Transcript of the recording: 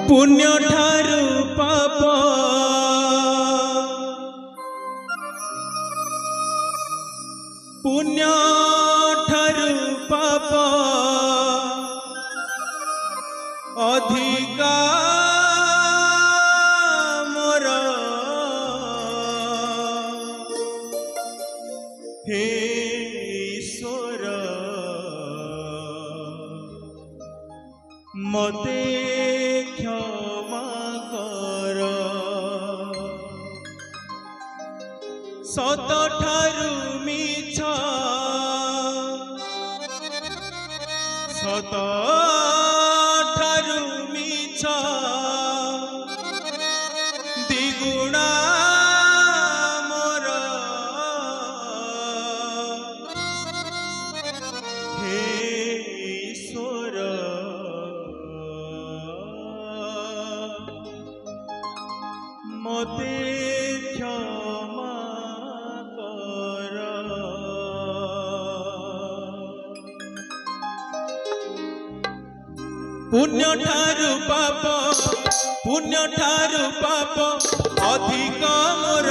पुण्य ठारू पाप पुण्य ठारू पाप अधिका मोर हे ईश्वर मते क्षमा कर सत ठारू मिछ सत ठारू मिछ द्विगुणा मोर हे ईश्वर मते क्षमा कर पुण्य ठारू पाप अधिक मोर